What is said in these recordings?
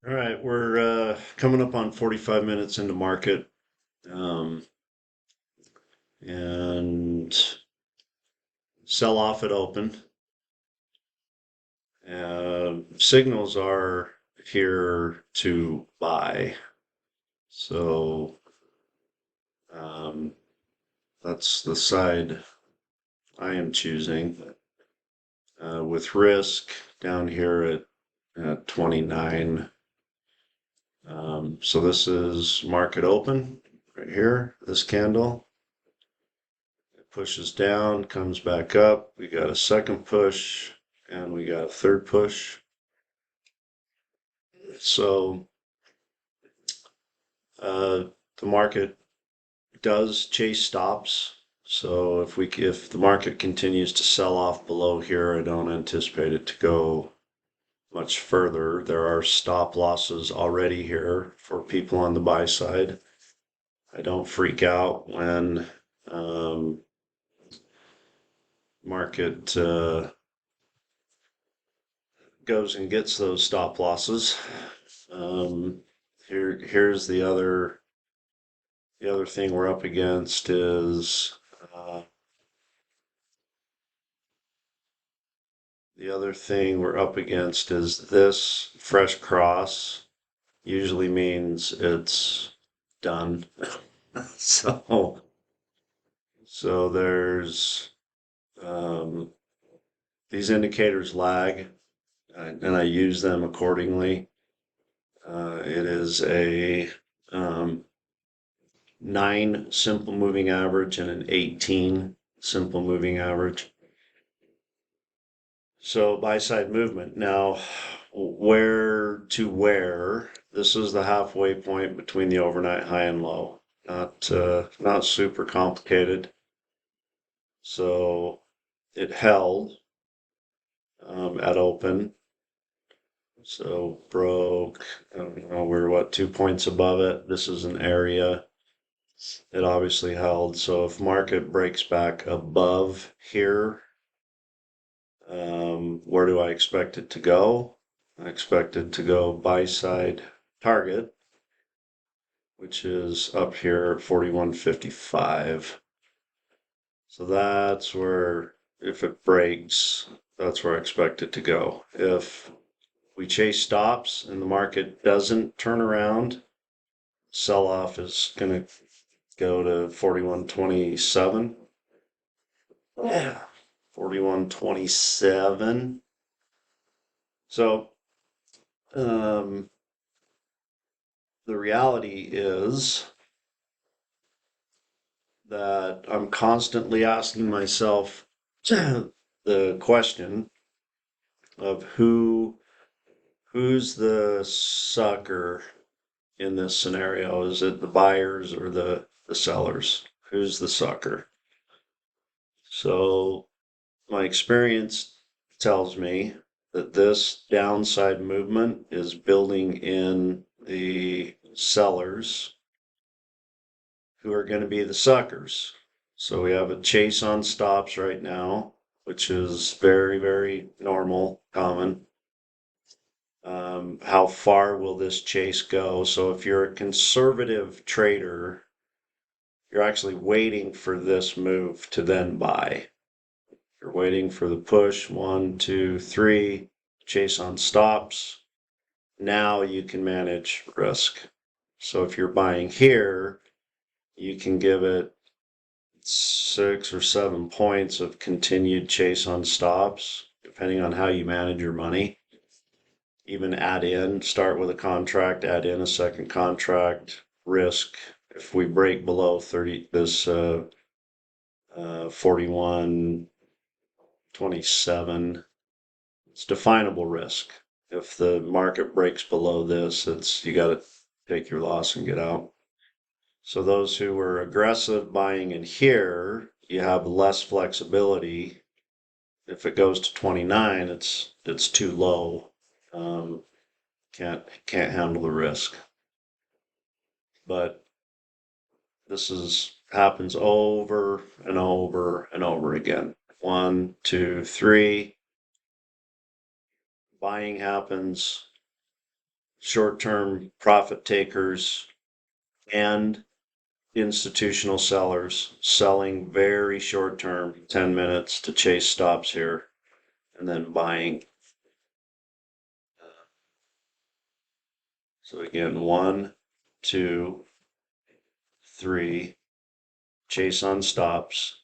All right, we're coming up on 45 minutes into market, um, and sell off at open. Signals are here to buy, so um, that's the side I am choosing. With risk down here at 29. So this is market open right here, this candle. Pushes down, comes back up. We got a second push and we got a third push. So uh, the market does chase stops. So if the market continues to sell off below here, I don't anticipate it to go much further. There are stop losses already here for people on the buy side. I don't freak out when market goes and gets those stop losses. Um, here's the other thing we're up against is this fresh cross usually means it's done. so so there's um, these indicators lag, and I use them accordingly. It is a 9 simple moving average and an 18 simple moving average. So buy side movement. Now, where to where? This is the halfway point between the overnight high and low. Not super complicated. So it held at open. So broke. I don't know. We're what, 2 points above it. This is an area. It obviously held. So if market breaks back above here, where do I expect it to go? I expect it to go buy side target, which is up here at 41.55. So that's where, if it breaks, that's where I expect it to go. If we chase stops and the market doesn't turn around, sell off is going to go to 41.27. Yeah, 41.27. So, um, the reality is that I'm constantly asking myself the question of who's the sucker in this scenario. Is it the buyers or the sellers? Who's the sucker? So my experience tells me that this downside movement is building in the sellers who are going to be the suckers. So we have a chase on stops right now, which is very, very normal, common. How far will this chase go? So if you're a conservative trader, you're actually waiting for this move to then buy. You're waiting for the push, 1, 2, 3, chase on stops. Now you can manage risk. So if you're buying here, you can give it 6 or 7 points of continued chase on stops, depending on how you manage your money. Even start with a contract, add in a second contract, risk. If we break below 30, this 41.27, it's definable risk. If the market breaks below this, you got to take your loss and get out. So those who were aggressive buying in here, you have less flexibility. If it goes to 29, it's too low. Um, can't handle the risk. But this is happens over and over and over again. 1, 2, 3. Buying happens. short-term profit takers and institutional sellers selling very short-term, 10 minutes to chase stops here, and then buying. So again, 1, 2, 3, chase on stops,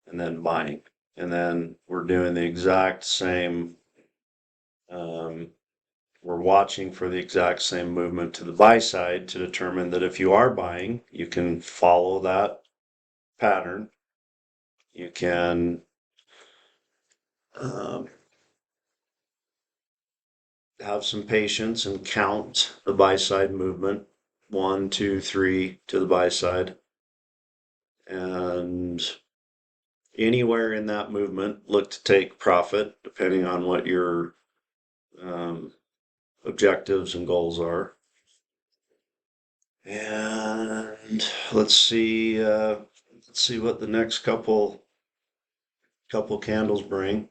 and then buying. And then we're doing the exact same, we're watching for the exact same movement to the buy side to determine that if you are buying, you can follow that pattern. You can have some patience and count the buy side movement, 1, 2, 3 to the buy side. And anywhere in that movement, look to take profit depending on what your objectives and goals are. And let's see what the next couple candles bring.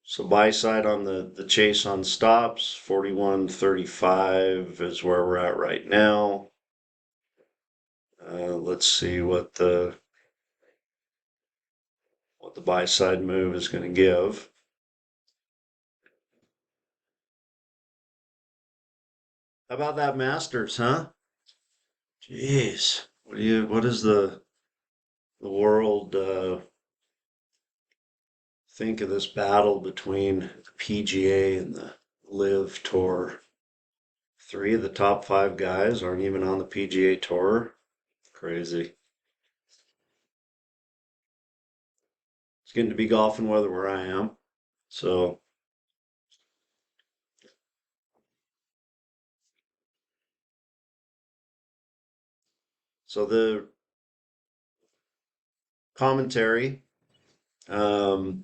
So buy side on the chase on stops, 41.35 is where we're at right now. Let's see what the buy side move is going to give. How about that Masters, huh? Jeez, what is the world think of this battle between the PGA and the Live Tour? 3 of the top 5 guys aren't even on the PGA Tour. Crazy. It's getting to be golfing weather where I am. So the commentary, as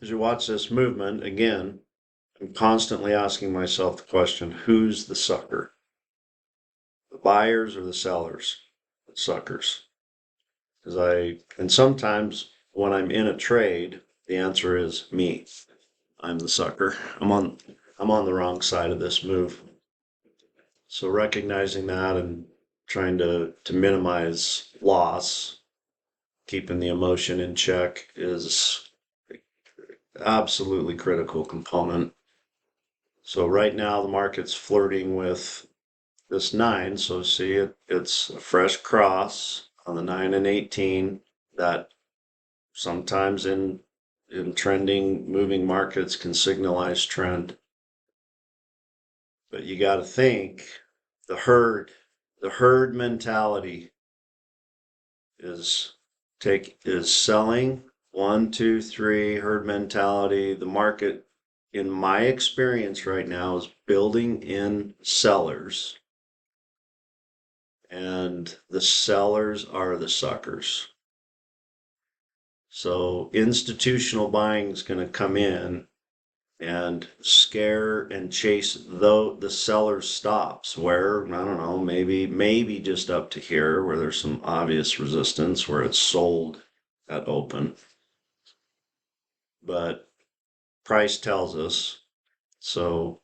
you watch this movement, again, I'm constantly asking myself the question, who's the sucker? The buyers or the sellers? The suckers. And sometimes when I'm in a trade, the answer is me. I'm the sucker. I'm on the wrong side of this move. So recognizing that and trying to minimize loss, keeping the emotion in check is absolutely critical component. So right now the market's flirting with this 9. So see it's a fresh cross on the 9 and 18 that sometimes in trending moving markets can signalize trend. But you got to think the herd mentality is selling. 1, 2, 3 herd mentality. The market, in my experience right now, is building in sellers, and the sellers are the suckers. So institutional buying is going to come in and scare and chase the seller's stops where, I don't know, maybe just up to here where there's some obvious resistance where it's sold at open. But price tells us. So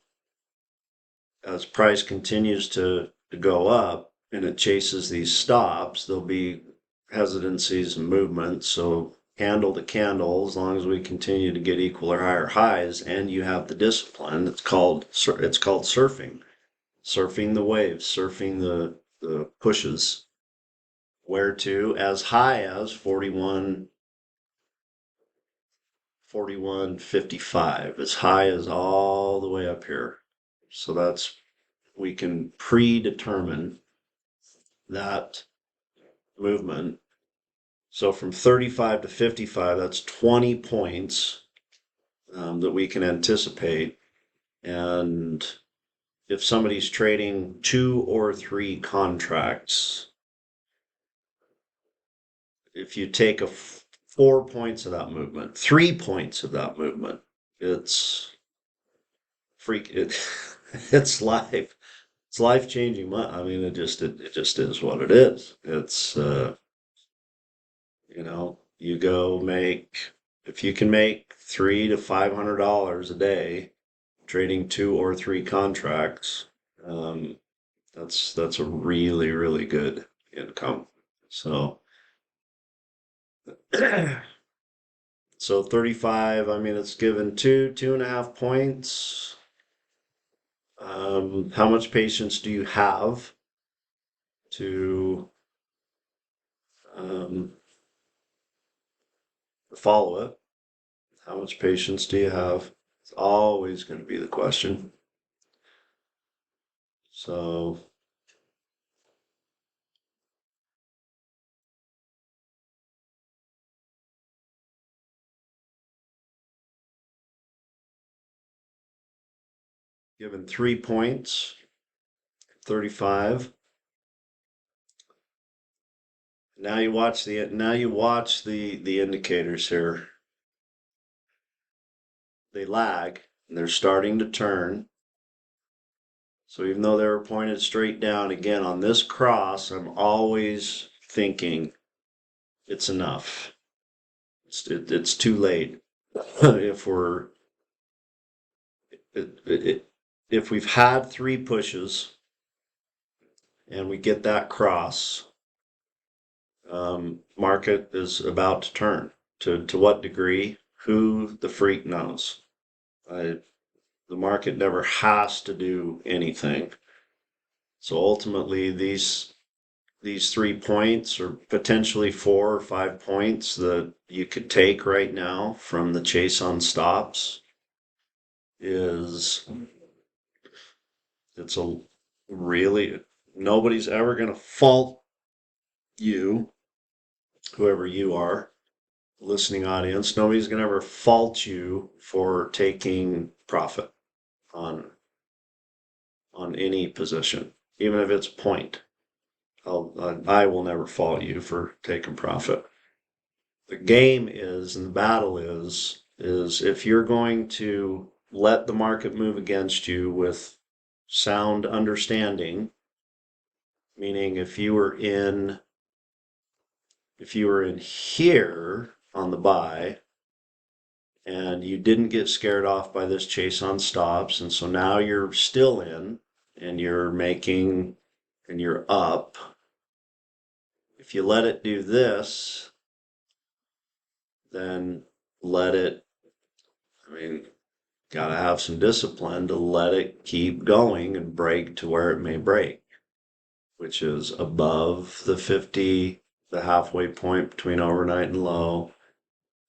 as price continues to go up and it chases these stops, there'll be hesitancies and movements. So candle to candle, as long as we continue to get equal or higher highs and you have the discipline, it's called surfing the waves, surfing the pushes. Where to as high as 41.55, as high as all the way up here. So we can predetermine that movement. So from 35 to 55, that's 20 points that we can anticipate. And if somebody's trading 2 or 3 contracts, if you take 4 points of that movement, 3 points of that movement, it's it's life changing. I mean, it just is what it is. It's you go if you can make $300 to $500 a day, trading 2 or 3 contracts. That's a really, really good income. So so 35, I mean, it's given 2.5 points. How much patience do you have to follow it? How much patience do you have? It's always going to be the question. So given 3 points, 35. Now you watch the indicators here. They lag and they're starting to turn. So even though they were pointed straight down, again on this cross, I'm always thinking it's enough. It's too late. If we've had 3 pushes and we get that cross, market is about to turn. To what degree? Who the freak knows? The market never has to do anything. So ultimately, these 3 points, or potentially 4 or 5 points that you could take right now from the chase on stops, it's a really, nobody's ever going to fault you, whoever you are, listening audience. Nobody's going to ever fault you for taking profit on any position, even if it's point. I will never fault you for taking profit. The game is, and the battle is if you're going to let the market move against you with sound understanding, meaning if you were in here on the buy and you didn't get scared off by this chase on stops, and so now you're still in and you're making and you're up, if you let it do this, then let it, I mean, gotta have some discipline to let it keep going and break to where it may break, which is above the 50, the halfway point between overnight and low.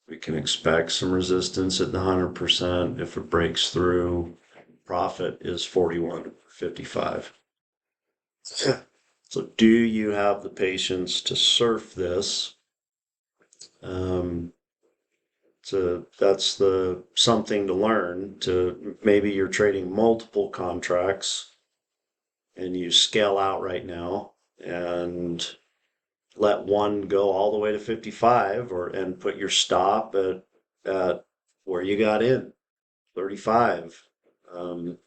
We can expect some resistance at the 100%. If it breaks through, profit is 41.55. So do you have the patience to surf this? So that's the something to learn. To maybe you're trading multiple contracts and you scale out right now and let one go all the way to 55, and put your stop at where you got in, 35. The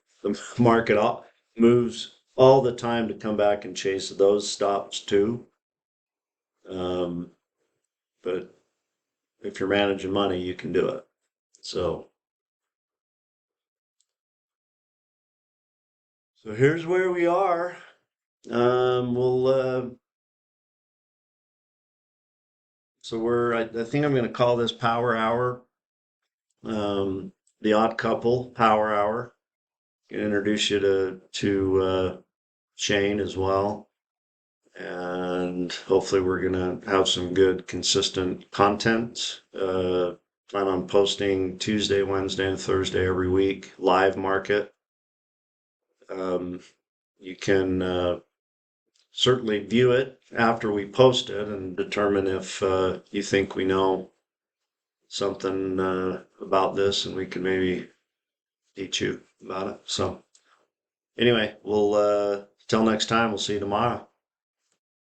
market moves all the time to come back and chase those stops too. But if you're managing money, you can do it. So here's where we are. I think I'm going to call this Power Hour, the Odd Couple Power Hour. Gonna introduce you to Shane as well, and hopefully we're gonna have some good consistent content. Plan on posting Tuesday, Wednesday, and Thursday every week. Live market. You can certainly view it after we post it and determine if you think we know something about this, and we can maybe teach you about it. So anyway, we'll till next time, we'll see you tomorrow.